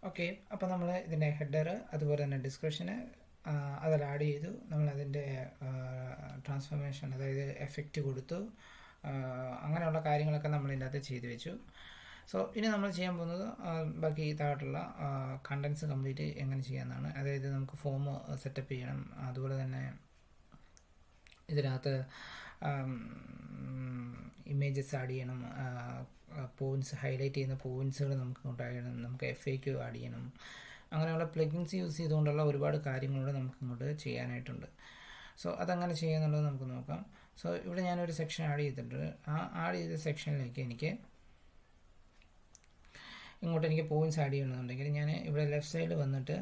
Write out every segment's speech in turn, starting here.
Okay, അപ്പോൾ നമ്മൾ ഇതിൻ്റെ ഹെഡർ അതുപോലെ തന്നെ ഡിസ്ക്രിപ്ഷന് അതെല്ലാം ആഡ് ചെയ്തു. നമ്മളതിൻ്റെ ട്രാൻസ്ഫോർമേഷൻ, അതായത് എഫക്റ്റ് കൊടുത്തു. അങ്ങനെയുള്ള കാര്യങ്ങളൊക്കെ നമ്മൾ ഇതിൻ്റെ അകത്ത് ചെയ്തു വെച്ചു. സോ ഇനി നമ്മൾ ചെയ്യാൻ പോകുന്നത് ബാക്കി താഴോട്ടുള്ള കണ്ടൻസ് കംപ്ലീറ്റ് എങ്ങനെ ചെയ്യാമെന്നാണ്. അതായത് നമുക്ക് ഫോം സെറ്റപ്പ് ചെയ്യണം, അതുപോലെ തന്നെ ഇതിനകത്ത് ഇമേജസ് ആഡ് ചെയ്യണം, പോയിൻറ്റ്സ് ഹൈലൈറ്റ് ചെയ്യുന്ന പോയിൻറ്റ്സുകൾ നമുക്ക് ഉണ്ടാകണം, നമുക്ക് FAQ ആഡ് ചെയ്യണം. അങ്ങനെയുള്ള പ്ലഗിൻസ് യൂസ് ചെയ്തുകൊണ്ടുള്ള ഒരുപാട് കാര്യങ്ങളൂടെ നമുക്ക് ഇങ്ങോട്ട് ചെയ്യാനായിട്ടുണ്ട്. സോ അതെങ്ങനെ ചെയ്യാന്നുള്ളത് നമുക്ക് നോക്കാം. സോ ഇവിടെ ഞാനൊരു സെക്ഷൻ ആഡ് ചെയ്തിട്ടുണ്ട്. ആ ആഡ് ചെയ്ത സെക്ഷനിലേക്ക് എനിക്ക് പോയിൻറ്റ്സ് ആഡ് ചെയ്യണമെന്നുണ്ടെങ്കിൽ ഞാൻ ഇവിടെ ലെഫ്റ്റ് സൈഡിൽ വന്നിട്ട്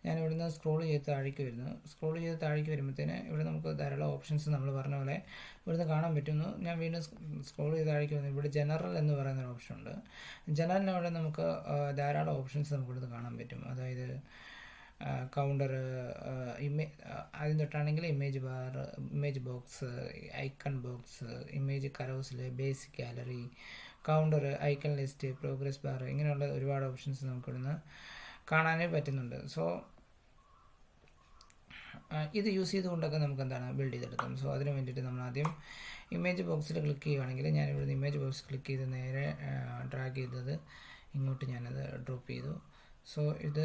ഞാൻ ഇവിടുന്ന് സ്ക്രോൾ ചെയ്ത് താഴേക്ക് വരുന്നു. സ്ക്രോൾ ചെയ്ത് താഴേക്ക് വരുമ്പോഴത്തേന് ഇവിടെ നമുക്ക് ധാരാളം ഓപ്ഷൻസ് നമ്മൾ പറഞ്ഞ പോലെ ഇവിടുന്ന് കാണാൻ പറ്റുന്നു. ഞാൻ വീണ്ടും സ്ക്രോൾ ചെയ്ത് താഴേക്ക് വരുന്നു. ഇവിടെ ജനറൽ എന്ന് പറയുന്നൊരു ഓപ്ഷൻ ഉണ്ട്. ജനറലിനവിടെ നമുക്ക് ധാരാളം ഓപ്ഷൻസ് നമുക്ക് ഇവിടുന്ന് കാണാൻ പറ്റും. അതായത് കൗണ്ടർ, അതിന് തൊട്ടാണെങ്കിൽ image bar, image box, icon box, image carousel, basic gallery, counter, icon list, progress bar, ഇങ്ങനെയുള്ള ഒരുപാട് ഓപ്ഷൻസ് നമുക്ക് ഇവിടുന്ന് കാണാനേ പറ്റുന്നുണ്ട്. സോ ഇത് യൂസ് ചെയ്തുകൊണ്ടൊക്കെ നമുക്ക് എന്താണ് ബിൽഡ് ചെയ്തെടുക്കാം. സോ അതിന് വേണ്ടിയിട്ട് നമ്മൾ ആദ്യം ഇമേജ് ബോക്സിൽ ക്ലിക്ക് ചെയ്യുകയാണെങ്കിൽ ഞാൻ ഇവിടുന്ന് ഇമേജ് ബോക്സ് ക്ലിക്ക് ചെയ്ത് നേരെ ഡ്രാഗ് ചെയ്തത് ഇങ്ങോട്ട് ഞാനത് ഡ്രോപ്പ് ചെയ്തു. സോ ഇത്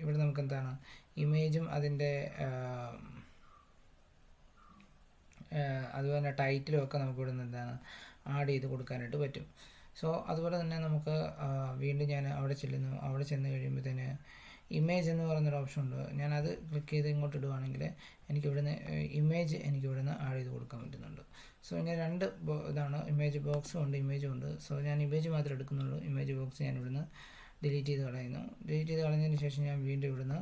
ഇവിടെ നമുക്ക് എന്താണ് ഇമേജും അതിൻ്റെ അതുപോലെ തന്നെ ടൈറ്റിലും ഒക്കെ നമുക്ക് ഇവിടുന്ന് എന്താണ് ആഡ് ചെയ്ത് കൊടുക്കാനായിട്ട് പറ്റും. സോ അതുപോലെ തന്നെ നമുക്ക് വീണ്ടും ഞാൻ അവിടെ ചെല്ലുന്നു. അവിടെ ചെന്ന് കഴിയുമ്പോഴത്തേന് ഇമേജ് എന്ന് പറയുന്നൊരു ഓപ്ഷൻ ഉണ്ട്. ഞാനത് ക്ലിക്ക് ചെയ്ത് ഇങ്ങോട്ട് ഇടുവാണെങ്കിൽ എനിക്കിവിടുന്ന് ഇമേജ് എനിക്കിവിടുന്ന് ആഡ് ചെയ്ത് കൊടുക്കാൻ പറ്റുന്നുണ്ട്. സോ ഇങ്ങനെ രണ്ട് ഇതാണ്, ഇമേജ് ബോക്സും ഉണ്ട്, ഇമേജും ഉണ്ട്. സോ ഞാൻ ഇമേജ് മാത്രമേ എടുക്കുന്നുള്ളൂ. ഇമേജ് ബോക്സ് ഞാൻ ഇവിടുന്ന് ഡിലീറ്റ് ചെയ്ത് കളയുന്നു. ഡിലീറ്റ് ചെയ്ത് കളഞ്ഞതിന് ശേഷം ഞാൻ വീണ്ടും ഇവിടുന്ന്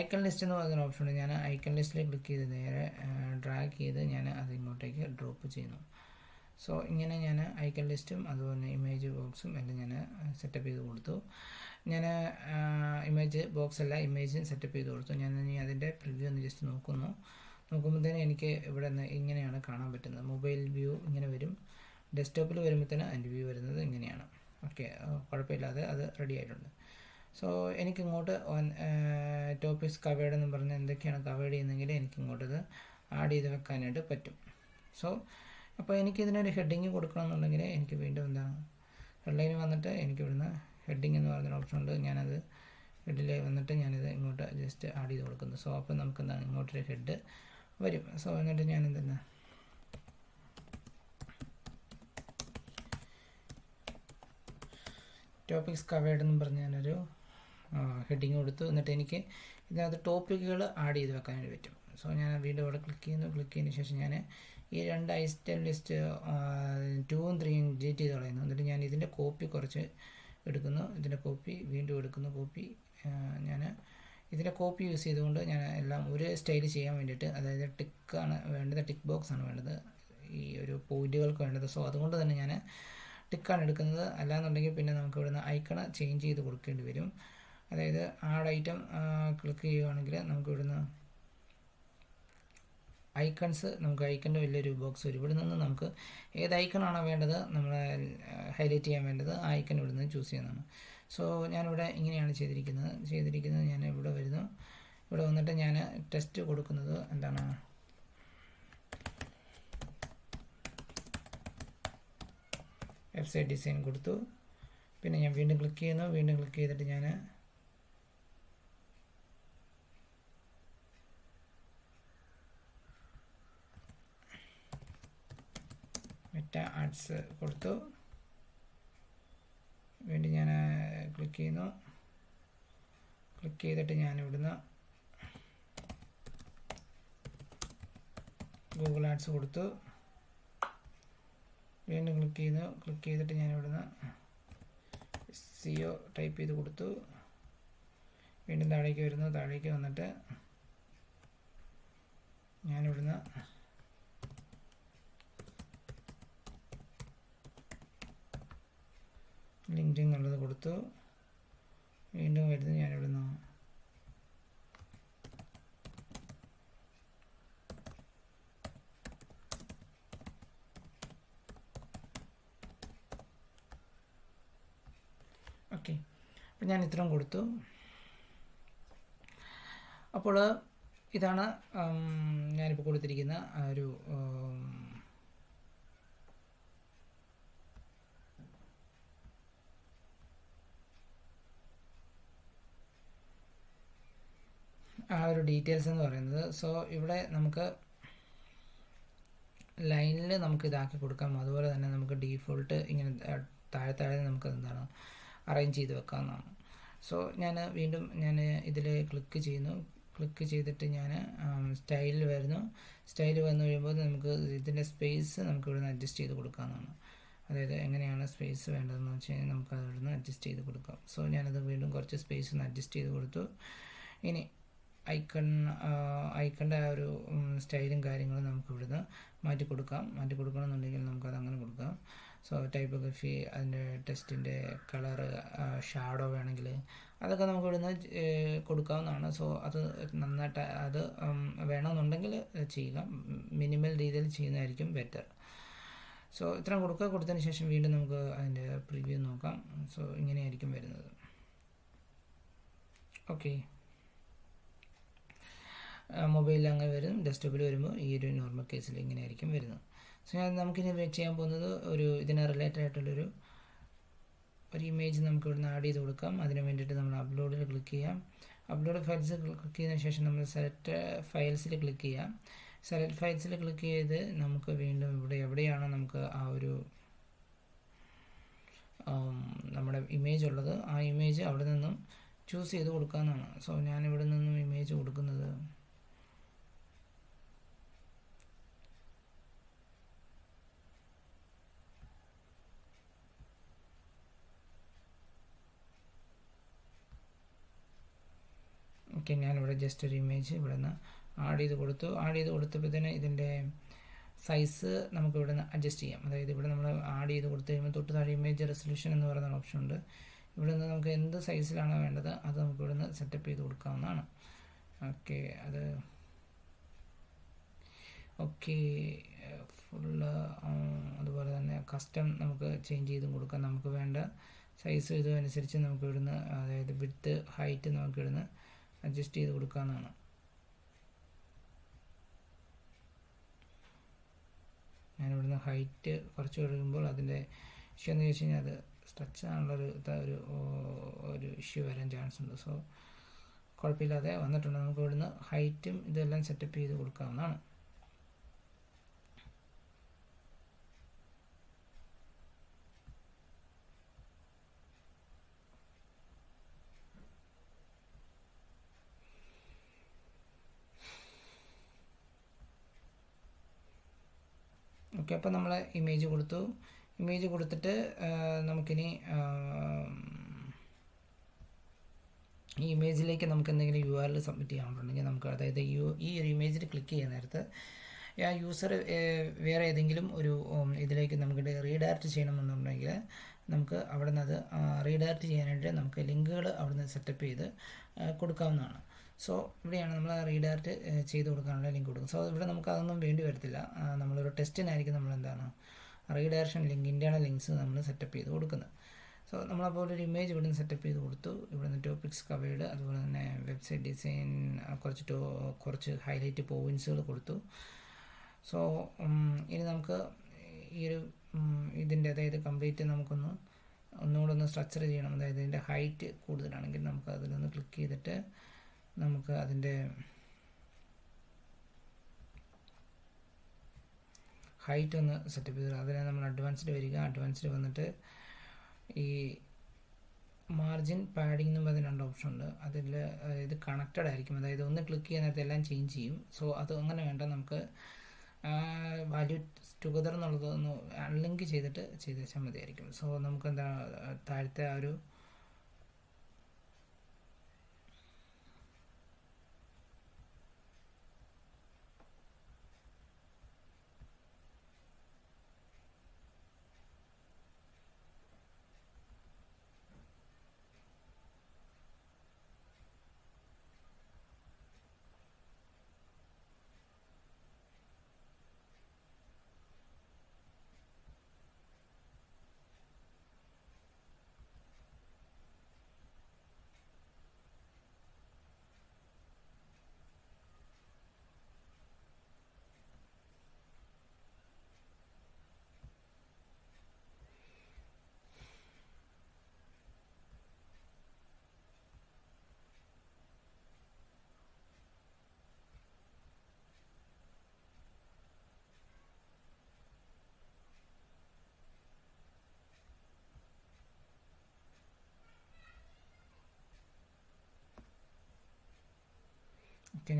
ഐക്കൺ ലിസ്റ്റ് എന്ന് പറയുന്നൊരു ഓപ്ഷൻ ഉണ്ട്. ഞാൻ ഐക്കൺ ലിസ്റ്റിൽ ക്ലിക്ക് ചെയ്ത് നേരെ ഡ്രാഗ് ചെയ്ത് ഞാൻ അത് ഇങ്ങോട്ടേക്ക് ഡ്രോപ്പ് ചെയ്യുന്നു. സോ ഇങ്ങനെ ഞാൻ ഐക്കൺ ലിസ്റ്റും അതുപോലെ ഇമേജ് ബോക്സും എല്ലാം ഞാൻ സെറ്റപ്പ് ചെയ്ത് കൊടുത്തു. ഞാൻ ഇമേജ് ബോക്സ് അല്ല, ഇമേജും സെറ്റപ്പ് ചെയ്ത് കൊടുത്തു. ഞാൻ ഇനി അതിൻ്റെ പ്രിവ്യൂ ഒന്ന് ജസ്റ്റ് നോക്കുമ്പോഴത്തേന് എനിക്ക് ഇവിടെ നിന്ന് ഇങ്ങനെയാണ് കാണാൻ പറ്റുന്നത്. മൊബൈൽ വ്യൂ ഇങ്ങനെ വരും. ഡെസ്ക്ടോപ്പിൽ വരുമ്പോഴത്തേന് അതിൻ്റെ വ്യൂ വരുന്നത് ഇങ്ങനെയാണ്. ഓക്കെ, കുഴപ്പമില്ലാതെ അത് റെഡി ആയിട്ടുണ്ട്. സോ എനിക്കിങ്ങോട്ട് ടോപ്പിക്സ് കവേർഡ് എന്ന് പറഞ്ഞ് എന്തൊക്കെയാണ് കവേർഡ് ചെയ്യുന്നതെങ്കിൽ എനിക്കിങ്ങോട്ടത് ആഡ് ചെയ്ത് വെക്കാനായിട്ട് പറ്റും. സോ അപ്പോൾ എനിക്കിതിനൊരു ഹെഡിങ് കൊടുക്കണമെന്നുണ്ടെങ്കിൽ എനിക്ക് വീണ്ടും എന്താണ് ഹെഡ്ലൈൻ വന്നിട്ട് എനിക്കിവിടുന്ന് ഹെഡിങ് എന്ന് പറയുന്നൊരു ഓപ്ഷൻ ഉണ്ട്. ഞാനത് ഹെഡിൽ വന്നിട്ട് ഞാനിത് ഇങ്ങോട്ട് ജസ്റ്റ് ആഡ് ചെയ്ത് കൊടുക്കുന്നു. സോ അപ്പോൾ നമുക്ക് എന്താണ് ഇങ്ങോട്ടൊരു ഹെഡ് വരും. സോ എന്നിട്ട് ഞാൻ എന്താണ് ടോപ്പിക്സ് കവേർഡ് എന്ന് പറഞ്ഞ് ഞാനൊരു ഹെഡിങ് കൊടുത്തു. എന്നിട്ട് എനിക്ക് ഇതിനകത്ത് ടോപ്പിക്കുകൾ ആഡ് ചെയ്ത് വെക്കാനായിട്ട് പറ്റും. സോ ഞാൻ വീണ്ടും ഇവിടെ ക്ലിക്ക് ചെയ്യുന്നു. ക്ലിക്ക് ചെയ്തതിന് ശേഷം ഞാൻ ഈ രണ്ട് ഐറ്റം ലിസ്റ്റ് 2ഉം 3ഉം ഡിലീറ്റ് ചെയ്ത് കളയുന്നു. എന്നിട്ട് ഞാൻ ഇതിൻ്റെ കോപ്പി കുറച്ച് എടുക്കുന്നു. ഇതിൻ്റെ കോപ്പി വീണ്ടും എടുക്കുന്നു. കോപ്പി ഞാൻ ഇതിൻ്റെ കോപ്പി യൂസ് ചെയ്തുകൊണ്ട് ഞാൻ എല്ലാം ഒരു സ്റ്റൈൽ ചെയ്യാൻ വേണ്ടിയിട്ട്, അതായത് ടിക്കാണ് വേണ്ടത്, ടിക്ക് ബോക്സ് ആണ് വേണ്ടത് ഈ ഒരു പോയിന്റുകൾക്ക് വേണ്ടത്. സോ അതുകൊണ്ട് തന്നെ ഞാൻ ടിക്കാണ് എടുക്കുന്നത്. അല്ലാന്നുണ്ടെങ്കിൽ പിന്നെ നമുക്ക് ഇവിടുന്ന് ഐക്കൺ ചേഞ്ച് ചെയ്ത് കൊടുക്കേണ്ടി വരും. അതായത് ആഡ് ഐറ്റം ക്ലിക്ക് ചെയ്യുകയാണെങ്കിൽ നമുക്ക് ഇവിടുന്ന് ഐക്കൺസ്, നമുക്ക് ഐക്കണിൻ്റെ വലിയൊരു ബോക്സ് വരും. ഇവിടെ നിന്ന് നമുക്ക് ഏത് ഐക്കണാണോ വേണ്ടത്, നമ്മൾ ഹൈലൈറ്റ് ചെയ്യാൻ വേണ്ടത്, ആ ഐക്കൺ ഇവിടെ നിന്ന് ചൂസ് ചെയ്യുന്നതാണ്. സോ ഞാനിവിടെ ഇങ്ങനെയാണ് ചെയ്തിരിക്കുന്നത്. ഞാൻ ഇവിടെ വരുന്നു. ഇവിടെ വന്നിട്ട് ഞാൻ ടെസ്റ്റ് കൊടുക്കുന്നത് എന്താണ് വെബ്സൈറ്റ് ഡിസൈൻ കൊടുത്തു. പിന്നെ ഞാൻ വീണ്ടും ക്ലിക്ക് ചെയ്യുന്നു. വീണ്ടും ക്ലിക്ക് ചെയ്തിട്ട് ഞാൻ മെറ്റാ ആഡ്സ് കൊടുത്തു. വീണ്ടും ഞാൻ ക്ലിക്ക് ചെയ്യുന്നു. ക്ലിക്ക് ചെയ്തിട്ട് ഞാൻ ഇവിടുന്ന് ഗൂഗിൾ ആഡ്സ് കൊടുത്തു. വീണ്ടും ക്ലിക്ക് ചെയ്യുന്നു. ക്ലിക്ക് ചെയ്തിട്ട് ഞാൻ ഇവിടുന്ന് SEO ടൈപ്പ് ചെയ്ത് കൊടുത്തു. വീണ്ടും താഴേക്ക് വരുന്നു. താഴേക്ക് വന്നിട്ട് ഞാനിവിടുന്ന് ലിങ്ക്ഡിൻ എന്നുള്ളത് കൊടുത്തു. വീണ്ടും വരുന്നു. ഞാനിവിടുന്ന് ഓക്കെ. അപ്പം ഞാൻ ഇത്രയും കൊടുത്തു. അപ്പോൾ ഇതാണ് ഞാനിപ്പോൾ കൊടുത്തിരിക്കുന്ന ഒരു ഡീറ്റെയിൽസ് എന്ന് പറയുന്നത്. സോ ഇവിടെ നമുക്ക് ലൈനിൽ നമുക്ക് ഇതാക്കി കൊടുക്കാം. അതുപോലെ തന്നെ നമുക്ക് ഡീഫോൾട്ട് ഇങ്ങനെ താഴെ നമുക്ക് എന്താണ് അറേഞ്ച് ചെയ്ത് വെക്കാവുന്നതാണ്. സോ വീണ്ടും ഞാൻ ഇതിൽ ക്ലിക്ക് ചെയ്യുന്നു. ക്ലിക്ക് ചെയ്തിട്ട് ഞാൻ സ്റ്റൈലിൽ വരുന്നു. സ്റ്റൈൽ വന്നു കഴിയുമ്പോൾ നമുക്ക് ഇതിൻ്റെ സ്പേസ് നമുക്ക് ഇവിടുന്ന് അഡ്ജസ്റ്റ് ചെയ്ത് കൊടുക്കാവുന്നതാണ്. അതായത് എങ്ങനെയാണ് സ്പേസ് വേണ്ടതെന്ന് വെച്ച് കഴിഞ്ഞാൽ നമുക്ക് അതിവിടുന്ന് അഡ്ജസ്റ്റ് ചെയ്ത് കൊടുക്കാം. സോ ഞാനത് വീണ്ടും കുറച്ച് സ്പേസ് ഒന്ന് അഡ്ജസ്റ്റ് ചെയ്ത് കൊടുത്തു. ഇനി ഐക്കണിൻ്റെ ആ ഒരു സ്റ്റൈലും കാര്യങ്ങളും നമുക്ക് ഇവിടുന്ന് മാറ്റി കൊടുക്കണമെന്നുണ്ടെങ്കിൽ നമുക്കത് അങ്ങനെ കൊടുക്കാം. സോ ടൈപ്പോഗ്രഫി, അതിൻ്റെ ടെക്സ്റ്റിൻ്റെ കളറ്, ഷാഡോ വേണമെങ്കിൽ അതൊക്കെ നമുക്ക് ഇവിടുന്ന് കൊടുക്കാവുന്നതാണ്. സോ അത് നന്നായിട്ട് അത് വേണമെന്നുണ്ടെങ്കിൽ ചെയ്യുക. മിനിമൽ രീതിയിൽ ചെയ്യുന്നതായിരിക്കും ബെറ്റർ. സോ ഇത്രയും കൊടുത്തതിന് ശേഷം വീണ്ടും നമുക്ക് അതിൻ്റെ പ്രിവ്യൂ നോക്കാം. സോ ഇങ്ങനെയായിരിക്കും വരുന്നത്. ഓക്കെ, മൊബൈലിൽ അങ്ങനെ വരും. ഡെസ്ക്ടോപ്പിൽ വരുമ്പോൾ ഈ ഒരു നോർമൽ കേസിൽ ഇങ്ങനെയായിരിക്കും വരുന്നത്. സോ നമുക്കിനി ചെയ്യാൻ പോകുന്നത് ഇതിന് റിലേറ്റഡ് ആയിട്ടുള്ളൊരു ഇമേജ് നമുക്ക് ഇവിടുന്ന് ആഡ് ചെയ്ത് കൊടുക്കാം. അതിന് വേണ്ടിയിട്ട് നമ്മൾ അപ്ലോഡിൽ ക്ലിക്ക് ചെയ്യാം. അപ്ലോഡ് ഫയൽസ് ക്ലിക്ക് ചെയ്തതിന് ശേഷം നമ്മൾ സെലക്ട് ഫയൽസിൽ ക്ലിക്ക് ചെയ്യാം. സെലക്ട് ഫയൽസിൽ ക്ലിക്ക് ചെയ്ത് നമുക്ക് വീണ്ടും എവിടെയാണ് നമുക്ക് ആ ഒരു നമ്മുടെ ഇമേജ് ഉള്ളത്, ആ ഇമേജ് അവിടെ നിന്നും ചൂസ് ചെയ്ത് കൊടുക്കാവുന്നതാണ്. സോ ഞാനിവിടെ നിന്നും ഇമേജ് കൊടുക്കുന്നത് ഓക്കെ, ഞാനിവിടെ ജസ്റ്റ് ഒരു ഇമേജ് ഇവിടെ നിന്ന് ആഡ് ചെയ്ത് കൊടുത്തപ്പോൾ തന്നെ ഇതിൻ്റെ സൈസ് നമുക്ക് ഇവിടെ നിന്ന് അഡ്ജസ്റ്റ് ചെയ്യാം. അതായത് ഇവിടെ നമ്മൾ ആഡ് ചെയ്ത് കൊടുത്തു കഴിയുമ്പോൾ തൊട്ട് താഴെ ഇമേജ് റെസൊല്യൂഷൻ എന്ന് പറയുന്ന ഓപ്ഷൻ ഉണ്ട്. ഇവിടെ നിന്ന് നമുക്ക് എന്ത് സൈസിലാണോ വേണ്ടത് അത് നമുക്ക് ഇവിടെ നിന്ന് സെറ്റപ്പ് ചെയ്ത് കൊടുക്കാവുന്നതാണ്. ഓക്കെ ഫുള്ള് അതുപോലെ തന്നെ കസ്റ്റം നമുക്ക് ചേഞ്ച് ചെയ്തും കൊടുക്കാം. നമുക്ക് വേണ്ട സൈസ് ഇതനുസരിച്ച് നമുക്ക് ഇവിടുന്ന്, അതായത് വിഡ്ത്ത് ഹൈറ്റ് നമുക്ക് ഇവിടുന്ന് അഡ്ജസ്റ്റ് ചെയ്ത് കൊടുക്കാവുന്നതാണ്. ഞാനിവിടുന്ന് ഹൈറ്റ് കുറച്ച് കഴിയുമ്പോൾ അതിൻ്റെ ഇഷ്യൂ എന്ന് ചോദിച്ചു കഴിഞ്ഞാൽ അത് സ്ട്രെച്ച് ആണുള്ളൊരു ഇഷ്യൂ വരാൻ ചാൻസ് ഉണ്ട്. സോ കുഴപ്പമില്ലാതെ വന്നിട്ടുണ്ട്. നമുക്ക് ഇവിടുന്ന് ഹൈറ്റും ഇതെല്ലാം സെറ്റപ്പ് ചെയ്ത് കൊടുക്കാവുന്നതാണ്. ഓക്കെ, അപ്പോൾ നമ്മൾ ഇമേജ് കൊടുത്തിട്ട് നമുക്കിനി ഈ ഇമേജിലേക്ക് നമുക്ക് എന്തെങ്കിലും URL സബ്മിറ്റ് ചെയ്യാനുണ്ടെങ്കിൽ നമുക്ക്, അതായത് ഈ ഒരു ഇമേജിൽ ക്ലിക്ക് ചെയ്യുന്ന നേരത്ത് ആ യൂസർ വേറെ ഏതെങ്കിലും ഒരു ഇതിലേക്ക് നമുക്ക് റീഡയറക്റ്റ് ചെയ്യണമെന്നുണ്ടെങ്കിൽ നമുക്ക് അവിടെ നിന്ന് അത് റീഡയറക്റ്റ് ചെയ്യാനായിട്ട് നമുക്ക് ലിങ്കുകൾ അവിടെ നിന്ന് സെറ്റപ്പ് ചെയ്ത് കൊടുക്കാവുന്നതാണ്. സോ ഇവിടെയാണ് നമ്മൾ റീഡയറക്റ്റ് ചെയ്ത് കൊടുക്കാനുള്ള ലിങ്ക് കൊടുക്കും. സോ ഇവിടെ നമുക്ക് അതൊന്നും വേണ്ടി വരത്തില്ല. നമ്മളൊരു ടെസ്റ്റിനായിരിക്കും നമ്മൾ റീഡയറക്ഷൻ ലിങ്ക്, ഇൻറ്റേർണൽ ലിങ്ക്സ് നമ്മൾ സെറ്റപ്പ് ചെയ്ത് കൊടുക്കുന്നത്. സോ നമ്മളപ്പോൾ ഒരു ഇമേജ് ഇവിടെ നിന്ന് സെറ്റപ്പ് ചെയ്ത് കൊടുത്തു. ഇവിടെ നിന്ന് ടോപ്പിക്സ് കവേർഡ്, അതുപോലെ തന്നെ വെബ്സൈറ്റ് ഡിസൈൻ, കുറച്ച് ഹൈലൈറ്റ് പോയിൻറ്റ്സുകൾ കൊടുത്തു. സോ ഇനി നമുക്ക് ഈ ഒരു ഇതിൻ്റെ, അതായത് കംപ്ലീറ്റ് ഒന്നുകൂടെ ഒന്ന് സ്ട്രക്ചർ ചെയ്യണം. അതായത് ഇതിൻ്റെ ഹൈറ്റ് കൂടുതലാണെങ്കിൽ നമുക്ക് അതിൽ നിന്ന് ക്ലിക്ക് ചെയ്തിട്ട് നമുക്ക് അതിൻ്റെ ഹൈറ്റ് ഒന്ന് സെറ്റപ്പ് ചെയ്ത് അതിനെ നമ്മൾ അഡ്വാൻസ്ഡ് വരിക. അഡ്വാൻസ്ഡ് വന്നിട്ട് ഈ മാർജിൻ പാഡിംഗ് എന്ന് പറയുന്ന 2 ഓപ്ഷൻ ഉണ്ട്. അതിൽ ഇത് കണക്റ്റഡ് ആയിരിക്കും. അതായത് ഒന്ന് ക്ലിക്ക് ചെയ്യുന്ന നേരത്തെ എല്ലാം ചേഞ്ച് ചെയ്യും. സോ അത് അങ്ങനെ വേണ്ട, നമുക്ക് വാല്യൂ ടുഗദർ എന്നുള്ളതൊന്ന് അൺലിങ്ക് ചെയ്തിട്ട് ചെയ്ത് വെച്ചാൽ മതിയായിരിക്കും. സോ നമുക്ക് താഴത്തെ ആ ഒരു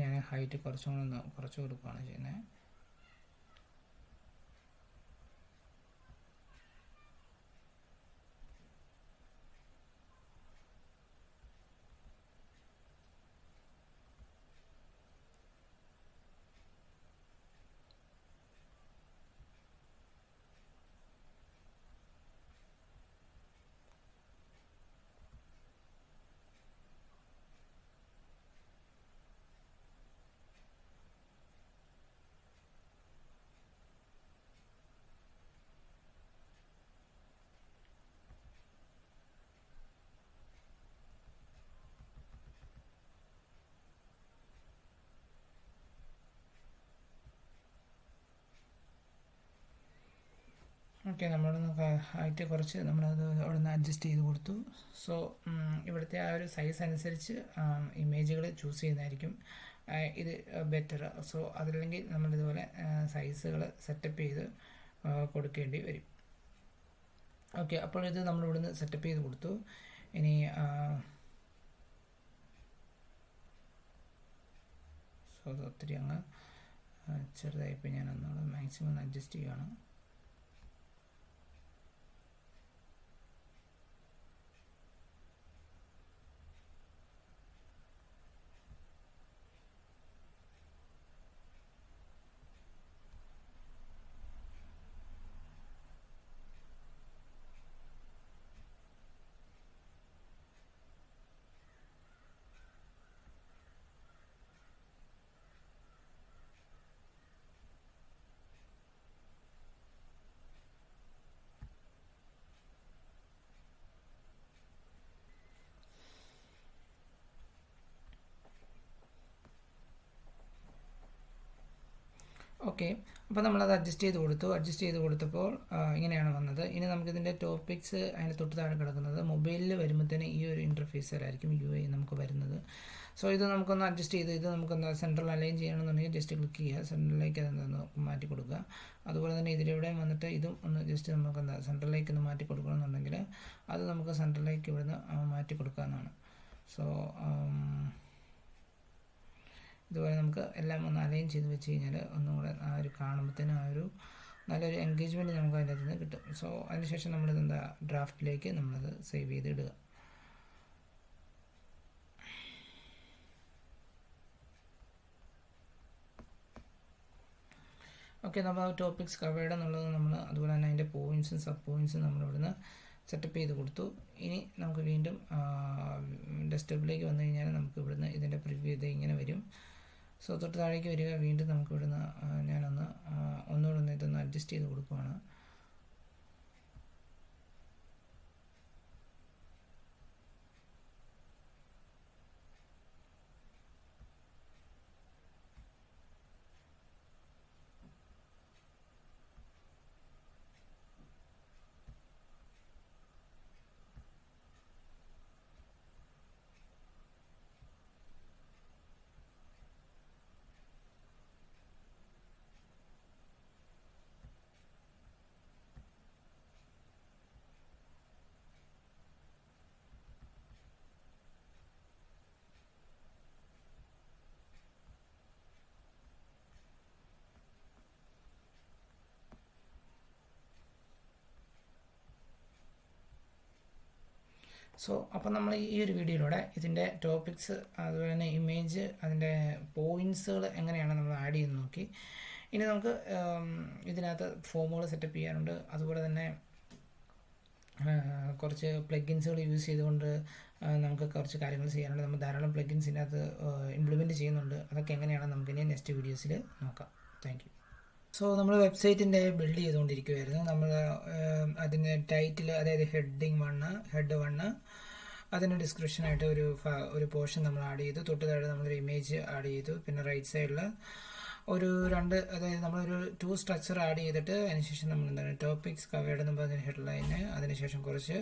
ഞാൻ ഹൈറ്റ് കുറച്ചും കൂടെ ഒന്ന് കുറച്ച് കൊടുക്കുകയാണ് ചെയ്യുന്നത്. ഓക്കെ, നമ്മളൊന്ന് ഹൈറ്റ് കുറച്ച് നമ്മളത് അവിടെ നിന്ന് അഡ്ജസ്റ്റ് ചെയ്ത് കൊടുത്തു. സോ ഇവിടുത്തെ ആ ഒരു സൈസ് അനുസരിച്ച് ഇമേജുകൾ ചൂസ് ചെയ്യുന്നതായിരിക്കും ഇത് ബെറ്റർ. സോ അതല്ലെങ്കിൽ നമ്മളിതുപോലെ സൈസുകൾ സെറ്റപ്പ് ചെയ്ത് കൊടുക്കേണ്ടി വരും. ഓക്കെ, അപ്പോൾ ഇത് നമ്മളിവിടുന്ന് സെറ്റപ്പ് ചെയ്ത് കൊടുത്തു. ഇനി സോ അത് ഒത്തിരി അങ്ങ് ചെറുതായിപ്പോൾ ഞാൻ ഒന്നുകൂടെ മാക്സിമം ഒന്ന് അഡ്ജസ്റ്റ് ചെയ്യുകയാണ്. ഓക്കെ, അപ്പോൾ നമ്മളത് അഡ്ജസ്റ്റ് ചെയ്ത് കൊടുത്തപ്പോൾ ഇങ്ങനെയാണ് വന്നത്. ഇനി നമുക്കിതിൻ്റെ ടോപ്പിക്സ് അതിന് തൊട്ട് താഴെ കിടക്കുന്നത്. മൊബൈലിൽ വരുമ്പോഴത്തേന് ഈ ഒരു ഇൻ്റർഫേസിലായിരിക്കും UI നമുക്ക് വരുന്നത്. സോ ഇത് നമുക്കൊന്ന് അഡ്ജസ്റ്റ് ചെയ്ത് ഇത് നമുക്കൊന്ന് സെൻട്രൽ അലൈൻ ചെയ്യണമെന്നുണ്ടെങ്കിൽ ജസ്റ്റ് ക്ലിക്ക് ചെയ്യുക, സെൻട്രലിലേക്ക് അതൊന്ന് മാറ്റി കൊടുക്കുക. അതുപോലെ തന്നെ ഇതിലൂടെ വന്നിട്ട് ഇതും ഒന്ന് ജസ്റ്റ് നമുക്കെന്താ സെൻട്രലിലേക്ക് ഒന്ന് മാറ്റി കൊടുക്കണമെന്നുണ്ടെങ്കിൽ അത് നമുക്ക് സെൻട്രലിലേക്ക് ഇവിടുന്ന് മാറ്റി കൊടുക്കാവുന്നതാണ്. സോ ഇതുപോലെ നമുക്ക് എല്ലാം ഒന്ന് അലൈൻ ചെയ്ത് വെച്ച് കഴിഞ്ഞാൽ ഒന്നും കൂടെ ആ ഒരു കാണുമ്പോഴത്തേനും ആ ഒരു നല്ലൊരു എൻഗേജ്മെൻറ്റ് നമുക്ക് അതിൻ്റെ അകത്ത് നിന്ന് കിട്ടും. സോ അതിനുശേഷം നമ്മളിത് എന്താ ഡ്രാഫ്റ്റിലേക്ക് നമ്മളത് സേവ് ചെയ്ത് ഇടുക. ഓക്കെ, നമ്മൾ ടോപ്പിക്സ് കവേർഡ് എന്നുള്ളത് നമ്മൾ അതുപോലെ തന്നെ അതിൻ്റെ പോയിൻറ്റ്സും സബ് പോയിൻറ്റ്സും നമ്മളിവിടുന്ന് സെറ്റപ്പ് ചെയ്ത് കൊടുത്തു. ഇനി നമുക്ക് വീണ്ടും ഡെസ്ക്ടോപ്പിലേക്ക് വന്നു കഴിഞ്ഞാൽ നമുക്ക് ഇവിടുന്ന് ഇതിൻ്റെ പ്രിവ്യൂ ഇത് ഇങ്ങനെ വരും. സോ തൊട്ട് താഴേക്ക് വരിക. വീണ്ടും നമുക്ക് ഇവിടുന്ന് ഒന്നുകൂടെ ഒന്ന് ഇതൊന്ന് അഡ്ജസ്റ്റ് ചെയ്ത് കൊടുക്കുകയാണ്. സോ അപ്പോൾ നമ്മൾ ഈ ഒരു വീഡിയോയിലൂടെ ഇതിൻ്റെ ടോപ്പിക്സ് അതുപോലെ തന്നെ ഇമേജ് അതിൻ്റെ പോയിൻറ്റ്സുകൾ എങ്ങനെയാണ് നമ്മൾ ആഡ് ചെയ്ത് നോക്കി. ഇനി നമുക്ക് ഇതിനകത്ത് ഫോമുകൾ സെറ്റപ്പ് ചെയ്യാനുണ്ട്. അതുപോലെ തന്നെ കുറച്ച് പ്ലഗിൻസുകൾ യൂസ് ചെയ്തുകൊണ്ട് നമുക്ക് കുറച്ച് കാര്യങ്ങൾ ചെയ്യാനുണ്ട്. നമ്മൾ ധാരാളം പ്ലഗിൻസ് ഇതിനകത്ത് ഇംപ്ലിമെൻറ്റ് ചെയ്യുന്നുണ്ട്. അതൊക്കെ എങ്ങനെയാണെന്ന് നമുക്കിനി നെക്സ്റ്റ് വീഡിയോസിൽ നോക്കാം. Thank you. സോ നമ്മൾ വെബ്സൈറ്റിൻ്റെ ബിൽഡ് ചെയ്തുകൊണ്ടിരിക്കുമായിരുന്നു. നമ്മൾ അതിന് ടൈറ്റിൽ, അതായത് ഹെഡ് 1 അതിന് ഡിസ്ക്രിപ്ഷനായിട്ട് ഒരു പോർഷൻ നമ്മൾ ആഡ് ചെയ്തു. തൊട്ട് താഴെ നമ്മളൊരു ഇമേജ് ആഡ് ചെയ്തു. പിന്നെ റൈറ്റ് സൈഡിൽ അതായത് നമ്മളൊരു 2 സ്ട്രക്ചർ ആഡ് ചെയ്തിട്ട് അതിനുശേഷം നമ്മൾ എന്താണ് ടോപ്പിക്സ് കവേർഡ് എന്ന് പറഞ്ഞ ഹെഡ്ലൈന്, അതിനുശേഷം കുറച്ച്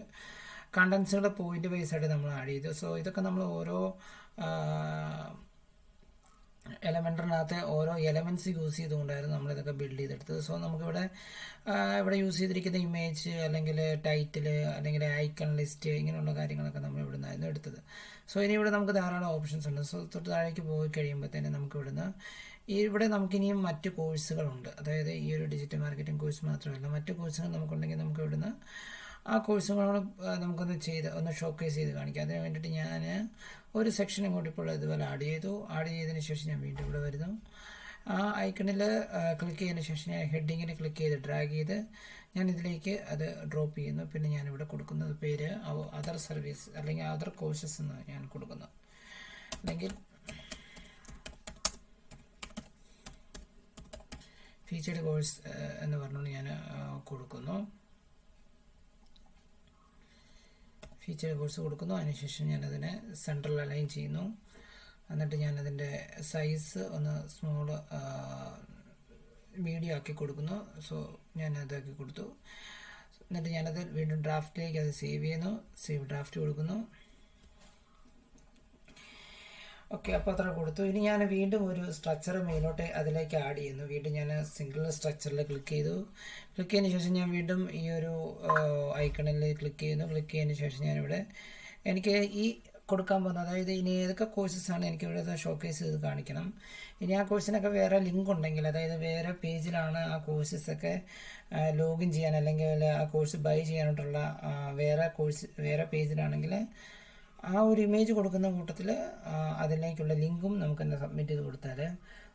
കണ്ടൻസുകൾ പോയിന്റ് വൈസ് ആയിട്ട് നമ്മൾ ആഡ് ചെയ്തു. സോ ഇതൊക്കെ നമ്മൾ ഓരോ എലമെൻറ്റിനകത്ത് ഓരോ എലമെൻറ്റ്സ് യൂസ് ചെയ്തുകൊണ്ടായിരുന്നു നമ്മളിതൊക്കെ ബിൽഡ് ചെയ്തെടുത്തത്. സോ നമുക്കിവിടെ യൂസ് ചെയ്തിരിക്കുന്ന ഇമേജ് അല്ലെങ്കിൽ ടൈറ്റിൽ അല്ലെങ്കിൽ ഐക്കൺ ലിസ്റ്റ് ഇങ്ങനെയുള്ള കാര്യങ്ങളൊക്കെ നമ്മൾ ഇവിടെ നിന്നായിരുന്നു എടുത്തത്. സോ ഇനി ഇവിടെ നമുക്ക് ധാരാളം ഓപ്ഷൻസ് ഉണ്ട്. സോ തൊട്ട് താഴേക്ക് പോയി കഴിയുമ്പോഴത്തേനും നമുക്ക് ഇവിടുന്ന് ഇവിടെ നമുക്കിനിയും മറ്റ് കോഴ്സുകളുണ്ട്. അതായത് ഈ ഒരു ഡിജിറ്റൽ മാർക്കറ്റിംഗ് കോഴ്സ് മാത്രമല്ല, മറ്റ് കോഴ്സുകൾ നമുക്കുണ്ടെങ്കിൽ നമുക്ക് ഇവിടുന്ന് ആ കോഴ്സുകളോട് നമുക്കൊന്ന് ഒന്ന് ഷോക്കേസ് ചെയ്ത് കാണിക്കാം. അതിന് വേണ്ടിയിട്ട് ഞാൻ ഒരു സെക്ഷൻ ഇങ്ങോട്ട് ഇപ്പോൾ ഇതുപോലെ ആഡ് ചെയ്തതിന് ശേഷം ഞാൻ വീണ്ടും ഇവിടെ വരുന്നു. ആ ഐക്കണിൽ ക്ലിക്ക് ചെയ്തതിന് ശേഷം ഞാൻ ഹെഡിങ്ങിൽ ക്ലിക്ക് ചെയ്ത് ഡ്രാഗ് ചെയ്ത് ഞാൻ ഇതിലേക്ക് അത് ഡ്രോപ്പ് ചെയ്യുന്നു. പിന്നെ ഞാനിവിടെ കൊടുക്കുന്നത് പേര് അതർ സർവീസ് അല്ലെങ്കിൽ അതർ കോഴ്സസ് എന്ന് ഞാൻ കൊടുക്കുന്നു. അല്ലെങ്കിൽ ഫീച്ചേർഡ് കോഴ്സ് എന്ന് പറഞ്ഞുകൊണ്ട് ഞാൻ കൊടുക്കുന്നു. ഫീച്ചേർഡ് കോഴ്സ് കൊടുക്കുന്നു. അതിനുശേഷം ഞാനതിനെ സെൻട്രൽ അലൈൻ ചെയ്യുന്നു. എന്നിട്ട് ഞാനതിൻ്റെ സൈസ് ഒന്ന് സ്മോൾ മീഡിയം ആക്കി കൊടുക്കുന്നു. സോ ഞാൻ അതാക്കി കൊടുത്തു. എന്നിട്ട് ഞാനത് വീണ്ടും ഡ്രാഫ്റ്റിലേക്ക് അത് സേവ് ചെയ്യുന്നു. സേവ് ഡ്രാഫ്റ്റ് കൊടുക്കുന്നു. ഓക്കെ, അപ്പോൾ അത്ര കൊടുത്തു. ഇനി ഞാൻ വീണ്ടും ഒരു സ്ട്രക്ചർ മേലോട്ട് അതിലേക്ക് ആഡ് ചെയ്യുന്നു. വീണ്ടും ഞാൻ സിംഗിൾ സ്ട്രക്ചറിൽ ക്ലിക്ക് ചെയ്തതിന് ശേഷം ഞാൻ വീണ്ടും ഈ ഒരു ഐക്കണിൽ ക്ലിക്ക് ചെയ്തതിന് ശേഷം ഞാനിവിടെ എനിക്ക് ഈ കൊടുക്കാൻ പോകുന്നത്, അതായത് ഇനി ഏതൊക്കെ കോഴ്സസാണ് എനിക്ക് ഇവിടെ ഷോക്കേസ് ചെയ്ത് കാണിക്കണം. ഇനി ആ കോഴ്സിനൊക്കെ വേറെ ലിങ്ക് ഉണ്ടെങ്കിൽ, അതായത് വേറെ പേജിലാണ് ആ കോഴ്സസൊക്കെ ലോഗിൻ ചെയ്യാൻ അല്ലെങ്കിൽ ആ കോഴ്സ് ബൈ ചെയ്യാനായിട്ടുള്ള വേറെ പേജിലാണെങ്കിൽ ആ ഒരു ഇമേജ് കൊടുക്കുന്ന കൂട്ടത്തിൽ അതിലേക്കുള്ള ലിങ്കും നമുക്ക് തന്നെ സബ്മിറ്റ് ചെയ്ത് കൊടുത്താൽ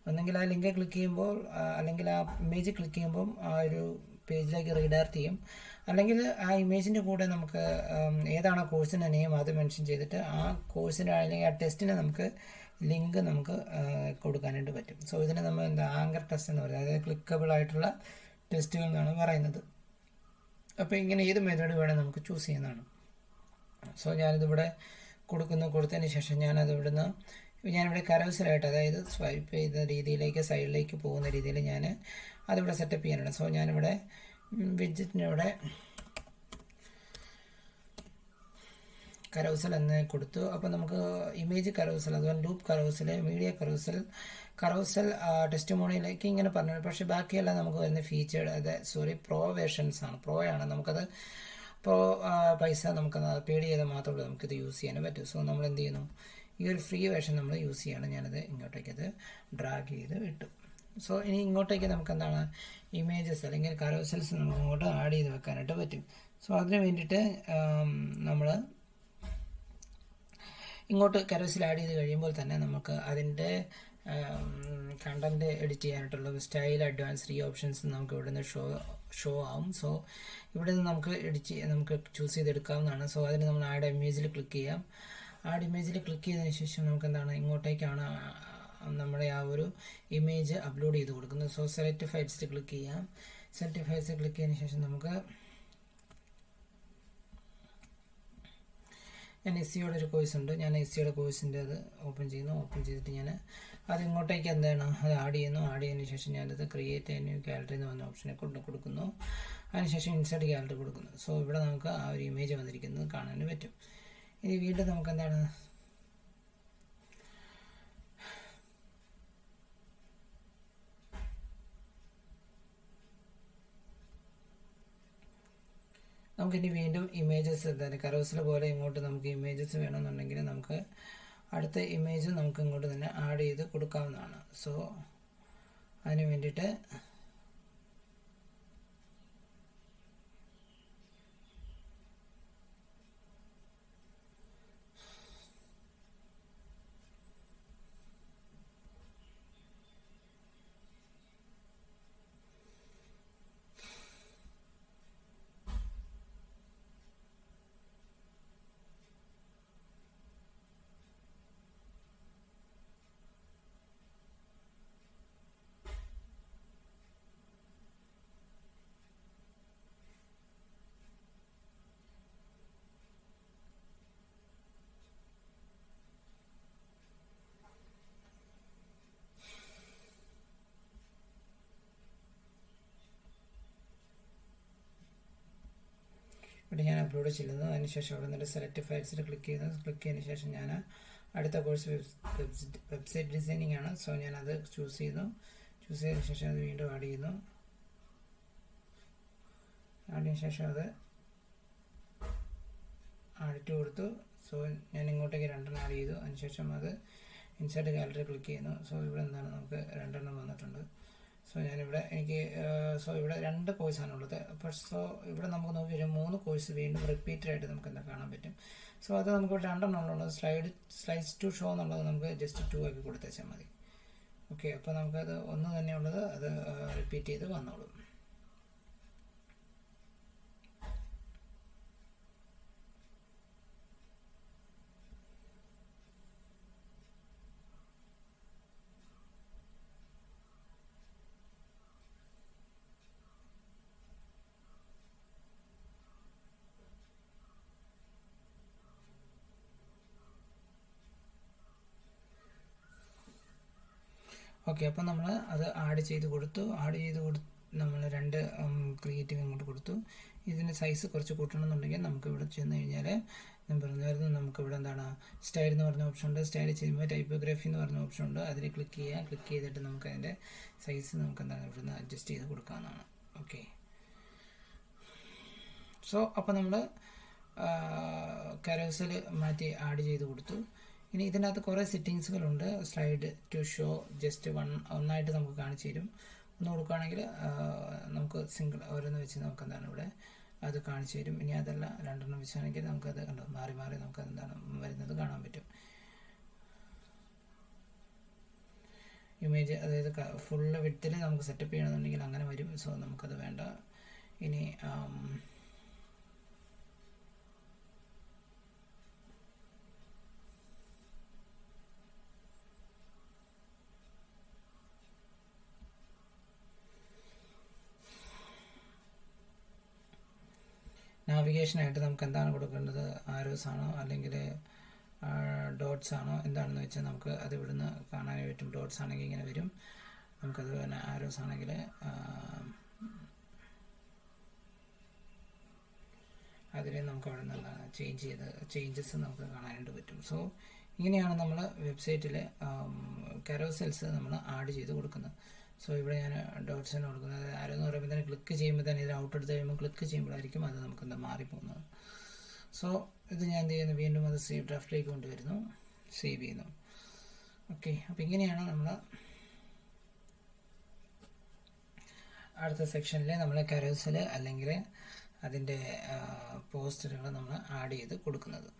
ഒന്നെങ്കിൽ ആ ലിങ്ക് ക്ലിക്ക് ചെയ്യുമ്പോൾ അല്ലെങ്കിൽ ആ ഇമേജ് ക്ലിക്ക് ചെയ്യുമ്പം ആ ഒരു പേജിലേക്ക് റീഡയറക്റ്റ് ചെയ്യും. അല്ലെങ്കിൽ ആ ഇമേജിൻ്റെ കൂടെ നമുക്ക് ഏതാണ് കോഴ്സിൻ്റെ നെയിം അത് മെൻഷൻ ചെയ്തിട്ട് ആ കോഴ്സിൻ്റെ അല്ലെങ്കിൽ ആ ടെസ്റ്റിന് നമുക്ക് ലിങ്ക് നമുക്ക് കൊടുക്കാനായിട്ട് പറ്റും. സോ ഇതിന് നമ്മൾ ആങ്കർ ടെസ്റ്റ് എന്ന് പറയുന്നത്, അതായത് ക്ലിക്കബിൾ ആയിട്ടുള്ള ടെസ്റ്റുകൾ എന്നാണ് പറയുന്നത്. അപ്പോൾ ഇങ്ങനെ ഏത് മെത്തേഡ് വേണേൽ നമുക്ക് ചൂസ് ചെയ്യുന്നതാണ്. സോ ഞാനിതിവിടെ കൊടുത്തതിന് ശേഷം ഞാനിവിടെ കരോസലായിട്ട്, അതായത് സ്വൈപ്പ് ചെയ്ത രീതിയിലേക്ക് സൈഡിലേക്ക് പോകുന്ന രീതിയിൽ ഞാൻ അതിവിടെ സെറ്റപ്പ് ചെയ്യാനാണ്. സോ ഞാനിവിടെ വിഡ്ജറ്റിനിവിടെ കരോസൽ എന്ന് കൊടുത്തു. അപ്പോൾ നമുക്ക് ഇമേജ് കരോസൽ, അതുപോലെ ലൂപ്പ് കരോസൽ, മീഡിയ കരോസൽ ടെസ്റ്റിമോണിയിലേക്ക് ഇങ്ങനെ പറഞ്ഞു. പക്ഷേ ബാക്കിയെല്ലാം നമുക്ക് വരുന്ന ഫീച്ചേർഡ് പ്രോ വേർഷൻസ് ആണ്. പ്രോയാണ് നമുക്കത് പൈസ നമുക്ക് പേഡ് ചെയ്താൽ മാത്രമേ നമുക്കിത് യൂസ് ചെയ്യാൻ പറ്റൂ. സോ നമ്മൾ എന്ത് ചെയ്യുന്നു, ഈ ഒരു ഫ്രീ വേർഷൻ നമ്മൾ യൂസ് ചെയ്യാണ്. ഞാനത് ഇങ്ങോട്ടേക്കത് ഡ്രാഗ് ചെയ്ത് ഇട്ടു. സോ ഇനി ഇങ്ങോട്ടേക്ക് നമുക്ക് എന്താണ് ഇമേജസ് അല്ലെങ്കിൽ കരോസൽസ് നമുക്ക് ഇങ്ങോട്ട് ആഡ് ചെയ്ത് വെക്കാനായിട്ട് പറ്റും. സോ അതിന് വേണ്ടിയിട്ട് നമ്മൾ ഇങ്ങോട്ട് കരോസൽ ആഡ് ചെയ്ത് കഴിയുമ്പോൾ തന്നെ നമുക്ക് അതിൻ്റെ കണ്ടൻറ്റ് എഡിറ്റ് ചെയ്യാനായിട്ടുള്ള സ്റ്റൈൽ, അഡ്വാൻസ് ഓപ്ഷൻസ് നമുക്ക് ഇവിടെ നിന്ന് ഷോ ആവും. സോ ഇവിടെ നിന്ന് നമുക്ക് ചൂസ് ചെയ്തെടുക്കാവുന്നതാണ്. സോ അതിന് നമ്മൾ ആഡ് ഇമേജിൽ ക്ലിക്ക് ചെയ്യാം. ആഡ് ഇമേജിൽ ക്ലിക്ക് ചെയ്തതിന് ശേഷം നമുക്ക് എന്താണ് ഇങ്ങോട്ടേക്കാണ് നമ്മുടെ ആ ഒരു ഇമേജ് അപ്ലോഡ് ചെയ്ത് കൊടുക്കുന്നത്. സോ സെലക്ട് ഫയൽസിൽ ക്ലിക്ക് ചെയ്യാം. സെലക്ട് ഫയൽസിൽ ക്ലിക്ക് ചെയ്തതിന് ശേഷം നമുക്ക് ഞാൻ എസ്സിയുടെ ഒരു കോഴ്സ് ഉണ്ട്. ഞാൻ എസ്സിയുടെ കോഴ്സിൻ്റെ അത് ഓപ്പൺ ചെയ്തിട്ട് ഞാൻ അത് ഇങ്ങോട്ടേക്ക് എന്താണ് അത് ആഡ് ചെയ്തതിന് ശേഷം ഞാനത് ക്രിയേറ്റ് ന്യൂ ഗാലറി എന്ന് പറഞ്ഞ ഓപ്ഷനെ കൊടുക്കുന്നു. അതിനുശേഷം ഇൻസേർട്ട് ഗാലറി കൊടുക്കുന്നു. സോ ഇവിടെ നമുക്ക് ആ ഒരു ഇമേജ് വന്നിരിക്കുന്നത് കാണാൻ പറ്റും. ഇനി വീണ്ടും നമുക്ക് എന്താണ് നമുക്കിനി വീണ്ടും ഇമേജസ് കരോസൽ പോലെ ഇങ്ങോട്ട് നമുക്ക് ഇമേജസ് വേണമെന്നുണ്ടെങ്കിൽ നമുക്ക് അടുത്ത ഇമേജ് നമുക്ക് ഇങ്ങോട്ട് തന്നെ ആഡ് ചെയ്ത് കൊടുക്കാവുന്നതാണ്. സോ അതിന് വേണ്ടിയിട്ട് ഇവിടെ ഞാൻ അപ്ലോഡ് ചെയ്യുന്നു. അതിനുശേഷം അവിടെ നിന്ന് സെലക്ട് ഫയൽസിൽ ക്ലിക്ക് ചെയ്തതിന് ശേഷം ഞാൻ അടുത്ത കോഴ്സ് വെബ്സൈറ്റ് ഡിസൈനിങ് ആണ്. സോ ഞാനത് ചൂസ് ചെയ്തതിന് ശേഷം അത് വീണ്ടും ആഡ് ചെയ്യുന്നു. ആഡിന് ശേഷം അത് ആഡിറ്റ് കൊടുത്തു. സോ സോ ഞാൻ ഇങ്ങോട്ടേക്ക് 2 ആഡ് ചെയ്തു. അതിനുശേഷം അത് ഇൻസേർട്ട് ഗാലറി ക്ലിക്ക് ചെയ്യുന്നു. സോ ഇവിടെ എന്താണ് നമുക്ക് 2 വന്നിട്ടുണ്ട്. സോ ഞാനിവിടെ സോ ഇവിടെ 2 കോഴ്സാണുള്ളത്. അപ്പോൾ സോ ഇവിടെ നമുക്ക് നോക്കി ഒരു 3 കോഴ്സ് വീണ്ടും റിപ്പീറ്റഡായിട്ട് നമുക്ക് എന്താ കാണാൻ പറ്റും. സോ അത് നമുക്ക് 2 ഉള്ളത്. സ്ലൈഡ്സ് ടു ഷോ എന്നുള്ളത് നമുക്ക് ജസ്റ്റ് 2 ആക്കി കൊടുത്തേച്ചാൽ മതി. ഓക്കെ, അപ്പോൾ നമുക്കത് ഒന്ന് തന്നെ ഉള്ളത് അത് റിപ്പീറ്റ് ചെയ്ത് വന്നോളും. ഓക്കെ, അപ്പോൾ നമ്മൾ അത് ആഡ് ചെയ്ത് കൊടുത്തു. നമ്മൾ 2 ക്രിയേറ്റീവ് ഇങ്ങോട്ട് കൊടുത്തു. ഇതിൻ്റെ സൈസ് കുറച്ച് കൂട്ടണമെന്നുണ്ടെങ്കിൽ നമുക്ക് ഇവിടെ ചെന്ന് കഴിഞ്ഞാൽ ഞാൻ പറഞ്ഞായിരുന്നു, നമുക്കിവിടെ എന്താണ് സ്റ്റൈൽ എന്ന് പറഞ്ഞ ഓപ്ഷൻ ഉണ്ട്. സ്റ്റൈൽ ചെയ്യുമ്പോൾ ടൈപ്പോഗ്രാഫി എന്ന് പറഞ്ഞ ഓപ്ഷൻ ഉണ്ട്. അതിൽ ക്ലിക്ക് ചെയ്യുക. ക്ലിക്ക് ചെയ്തിട്ട് നമുക്ക് അതിൻ്റെ സൈസ് നമുക്ക് എന്താണ് ഇവിടുന്ന് അഡ്ജസ്റ്റ് ചെയ്ത് കൊടുക്കാവുന്നതാണ്. ഓക്കെ, സോ അപ്പോൾ നമ്മൾ കരോസൽ മാറ്റി ആഡ് ചെയ്ത് കൊടുത്തു. ഇനി ഇതിനകത്ത് കുറേ സെറ്റിങ്സുകളുണ്ട്. സ്ലൈഡ് ടു ഷോ ജസ്റ്റ് ഒന്നായിട്ട് നമുക്ക് കാണിച്ചു തരും. ഒന്ന് കൊടുക്കുകയാണെങ്കിൽ നമുക്ക് സിംഗിൾ ഓരോന്ന് വെച്ച് നമുക്ക് എന്താണ് ഇവിടെ അത് കാണിച്ചു തരും. ഇനി അതല്ല 2 വെച്ചാണെങ്കിൽ നമുക്കത് കണ്ടോ മാറി നമുക്കത് എന്താണ് വരുന്നത് കാണാൻ പറ്റും. ഇമേജ് അതായത് ഫുള്ള് വിഡ്ത്തിൽ നമുക്ക് സെറ്റപ്പ് ചെയ്യണമെന്നുണ്ടെങ്കിൽ അങ്ങനെ വരും. സോ നമുക്കത് വേണ്ട. ഇനി നാവിഗേഷനായിട്ട് നമുക്ക് എന്താണ് കൊടുക്കേണ്ടത്, ആരോസ് ആണോ അല്ലെങ്കിൽ ഡോട്ട്സ് ആണോ എന്താണെന്ന് വെച്ചാൽ നമുക്ക് അത് ഇവിടുന്ന് കാണാനായി പറ്റും. ഡോട്ട്സ് ആണെങ്കിൽ ഇങ്ങനെ വരും. നമുക്കത് പിന്നെ ആരോസ് ആണെങ്കിൽ അതിൽ നമുക്ക് അവിടെ നിന്ന് ചേഞ്ചസ് നമുക്ക് കാണാനായിട്ട് പറ്റും. സോ ഇങ്ങനെയാണ് നമ്മൾ വെബ്സൈറ്റിൽ കരോസെൽസ് നമ്മൾ ആഡ് ചെയ്ത് കൊടുക്കുന്നത്. സോ ഇവിടെ ഞാൻ ഡോട്ട്സിന് കൊടുക്കുന്നത് ആരോ എന്ന് പറയുമ്പോൾ തന്നെ ക്ലിക്ക് ചെയ്യുമ്പോൾ തന്നെ ഇത് ഔട്ട് എടുത്ത് കഴിയുമ്പോൾ ക്ലിക്ക് ചെയ്യുമ്പോഴായിരിക്കും അത് നമുക്ക് എന്താ മാറിപ്പോകുന്നത്. സോ ഇത് ഞാൻ എന്ത് ചെയ്യുന്നു, വീണ്ടും അത് സേവ് ഡ്രാഫ്റ്റിലേക്ക് കൊണ്ടുവരുന്നു, സേവ് ചെയ്യുന്നു. ഓക്കെ, അപ്പോൾ ഇങ്ങനെയാണ് നമ്മൾ അടുത്ത സെക്ഷനിൽ നമ്മൾ കരോസൽ അല്ലെങ്കിൽ അതിൻ്റെ പോസ്റ്ററുകൾ നമ്മൾ ആഡ് ചെയ്ത് കൊടുക്കുന്നത്.